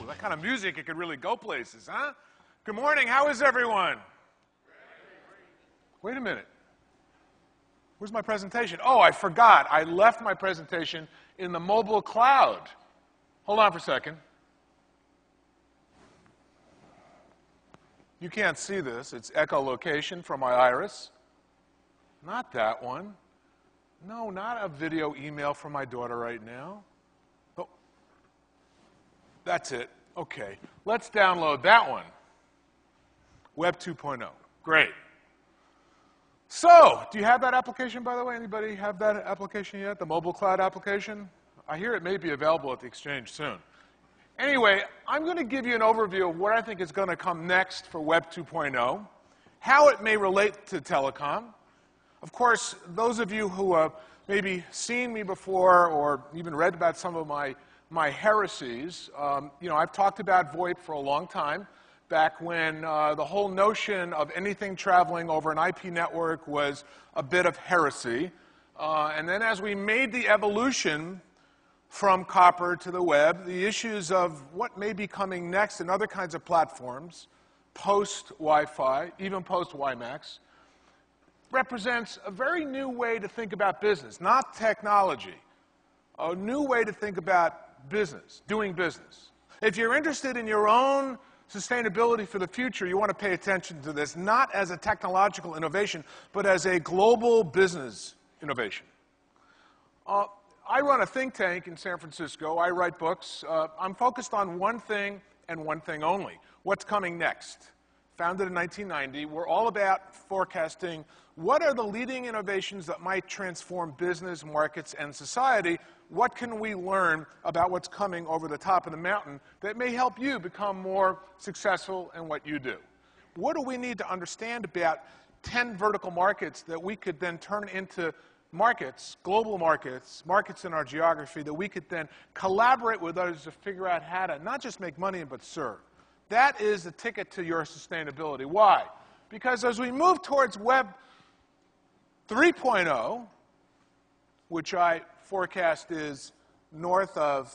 that kind of music, it could really go places, huh? Good morning. How is everyone? Wait a minute. Where's my presentation? Oh, I forgot. I left my presentation in the mobile cloud. Hold on for a second. You can't see this. It's echolocation from my iris. Not that one. No, not a video email from my daughter right now. Oh, that's it. Okay. Let's download that one. Web 2.0. Great. So, do you have that application, by the way? Anybody have that application yet? The mobile cloud application? I hear it may be available at the Exchange soon. Anyway, I'm going to give you an overview of what I think is going to come next for Web 2.0, how it may relate to telecom. Of course, those of you who have maybe seen me before or even read about some of my heresies, I've talked about VoIP for a long time, back when the whole notion of anything traveling over an IP network was a bit of heresy. And then as we made the evolution from copper to the web, the issues of what may be coming next in other kinds of platforms, post-Wi-Fi, even post-WiMAX, represents a very new way to think about business, not technology, a new way to think about business, doing business. If you're interested in your own sustainability for the future, you want to pay attention to this, not as a technological innovation, but as a global business innovation. I run a think tank in San Francisco. I write books. I'm focused on one thing and one thing only: what's coming next. Founded in 1990, we're all about forecasting what are the leading innovations that might transform business, markets, and society. What can we learn about what's coming over the top of the mountain that may help you become more successful in what you do? What do we need to understand about 10 vertical markets that we could then turn into markets, global markets, markets in our geography that we could then collaborate with others to figure out how to not just make money, but serve? That is the ticket to your sustainability. Why? Because as we move towards Web 3.0, which I forecast is north of,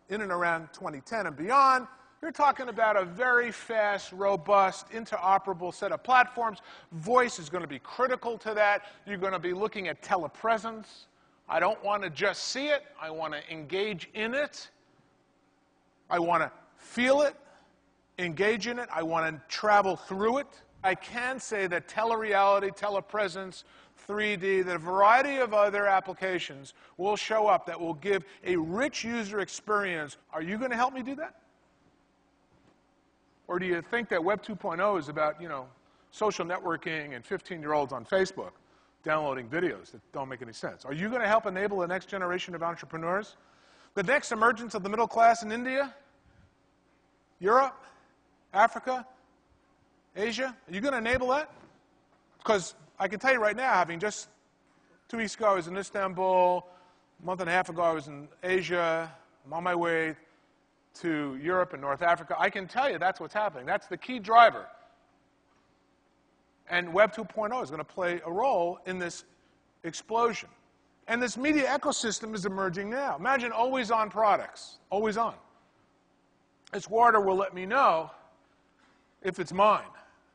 in and around 2010 and beyond, you're talking about a very fast, robust, interoperable set of platforms. Voice is going to be critical to that. You're going to be looking at telepresence. I don't want to just see it. I want to engage in it. I want to feel it, engage in it. I want to travel through it. I can say that telereality, telepresence, 3D, that a variety of other applications will show up that will give a rich user experience. Are you going to help me do that? Or do you think that Web 2.0 is about, social networking and 15-year-olds on Facebook downloading videos that don't make any sense? Are you going to help enable the next generation of entrepreneurs? The next emergence of the middle class in India, Europe, Africa, Asia? Are you going to enable that? Because I can tell you right now, having just 2 weeks ago I was in Istanbul, a month and a half ago I was in Asia, I'm on my way to Europe and North Africa, I can tell you that's what's happening. That's the key driver. And Web 2.0 is going to play a role in this explosion. And this media ecosystem is emerging now. Imagine always-on products, always on. This water will let me know if it's mine,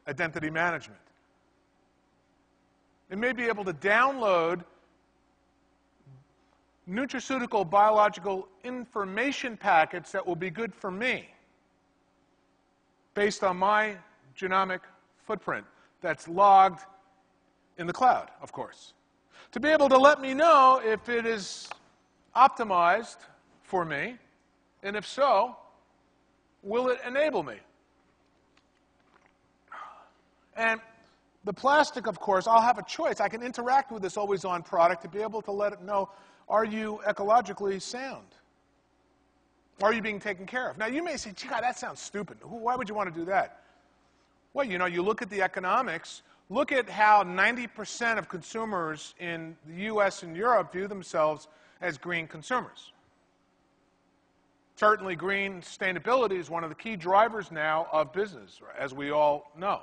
identity management. It may be able to download nutraceutical biological information packets that will be good for me based on my genomic footprint that's logged in the cloud, of course. To be able to let me know if it is optimized for me, and if so, will it enable me? And the plastic, of course, I'll have a choice. I can interact with this always-on product to be able to let it know, are you ecologically sound? Are you being taken care of? Now, you may say, gee, God, that sounds stupid. Why would you want to do that? Well, you look at the economics. Look at how 90% of consumers in the U.S. and Europe view themselves as green consumers. Certainly, green sustainability is one of the key drivers now of business, as we all know.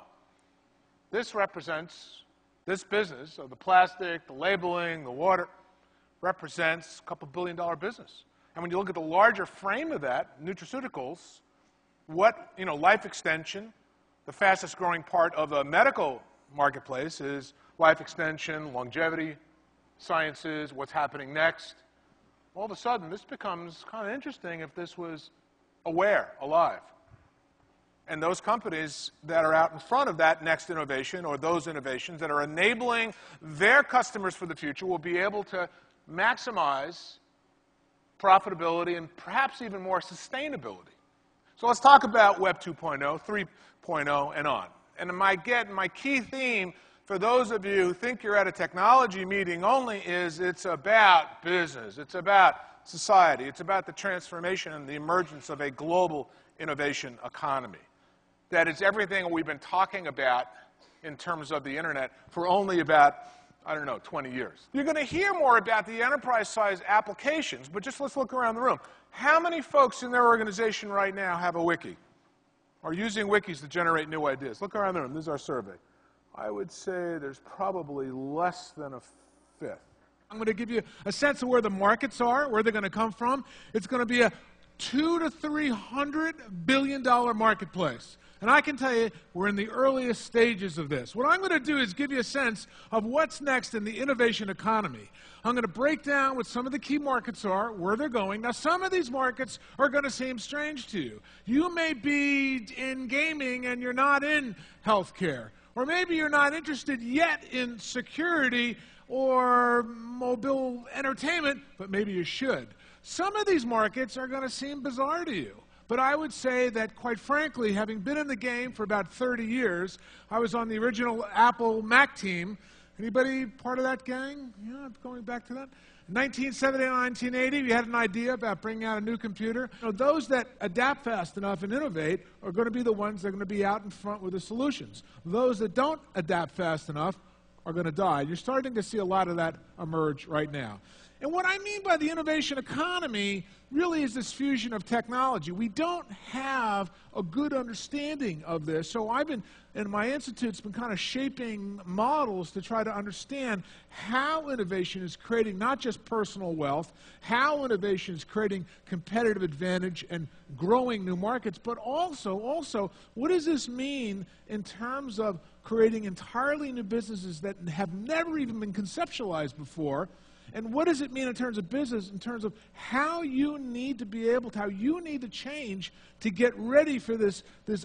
This represents, this business of the plastic, the labeling, the water, represents a couple $1 billion business. And when you look at the larger frame of that, nutraceuticals, life extension. The fastest growing part of the medical marketplace is life extension, longevity, sciences, what's happening next. All of a sudden, this becomes kind of interesting if this was alive. And those companies that are out in front of that next innovation or those innovations that are enabling their customers for the future will be able to maximize profitability and perhaps even more sustainability. So let's talk about Web 2.0, 3.0, and on. And my key theme for those of you who think you're at a technology meeting only is it's about business. It's about society. It's about the transformation and the emergence of a global innovation economy. That is everything we've been talking about in terms of the internet for only about, 20 years. You're going to hear more about the enterprise-size applications, but just let's look around the room. How many folks in their organization right now have a wiki? Or using wikis to generate new ideas? Look around the room. This is our survey. I would say there's probably less than a fifth. I'm going to give you a sense of where the markets are, where they're going to come from. It's going to be a $200 to $300 billion marketplace. And I can tell you, we're in the earliest stages of this. What I'm going to do is give you a sense of what's next in the innovation economy. I'm going to break down what some of the key markets are, where they're going. Now, some of these markets are going to seem strange to you. You may be in gaming and you're not in healthcare. Or maybe you're not interested yet in security or mobile entertainment, but maybe you should. Some of these markets are going to seem bizarre to you. But I would say that, quite frankly, having been in the game for about 30 years, I was on the original Apple Mac team. Anybody part of that gang? Yeah, going back to that. 1970 and 1980, we had an idea about bringing out a new computer. Those that adapt fast enough and innovate are going to be the ones that are going to be out in front with the solutions. Those that don't adapt fast enough are going to die. You're starting to see a lot of that emerge right now. And what I mean by the innovation economy really is this fusion of technology. We don't have a good understanding of this, so I've been, in my institute's been kind of shaping models to try to understand how innovation is creating not just personal wealth, how innovation is creating competitive advantage and growing new markets, but also what does this mean in terms of creating entirely new businesses that have never even been conceptualized before. And what does it mean in terms of business, in terms of how you need to be able to, how you need to change to get ready for this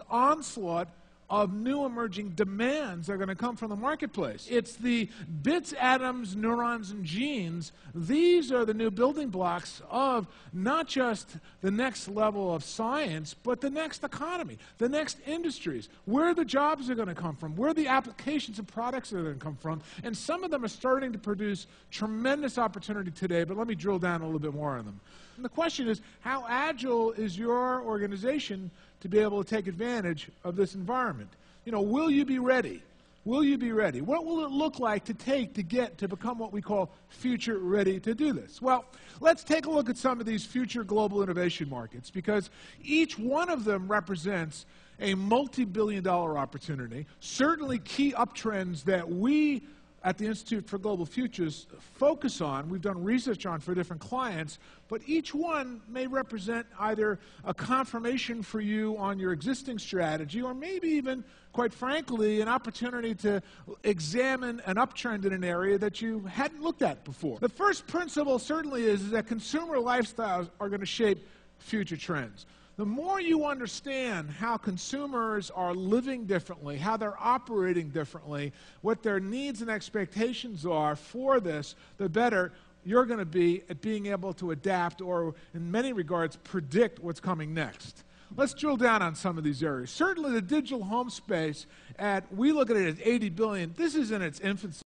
onslaught of new emerging demands that are going to come from the marketplace. It's the bits, atoms, neurons, and genes. These are the new building blocks of not just the next level of science, but the next economy, the next industries, where the jobs are going to come from, where the applications and products are going to come from. And some of them are starting to produce tremendous opportunity today, but let me drill down a little bit more on them. And the question is, how agile is your organization to be able to take advantage of this environment? Will you be ready? Will you be ready? What will it look like to get to become what we call future ready to do this? Well, let's take a look at some of these future global innovation markets, because each one of them represents a multi-billion-dollar opportunity, certainly key uptrends that we at the Institute for Global Futures focus on, we've done research on for different clients, but each one may represent either a confirmation for you on your existing strategy, or maybe even, quite frankly, an opportunity to examine an uptrend in an area that you hadn't looked at before. The first principle certainly is that consumer lifestyles are going to shape future trends. The more you understand how consumers are living differently, how they're operating differently, what their needs and expectations are for this, the better you're going to be at being able to adapt or, in many regards, predict what's coming next. Let's drill down on some of these areas. Certainly the digital home space, we look at it as $80 billion. This is in its infancy.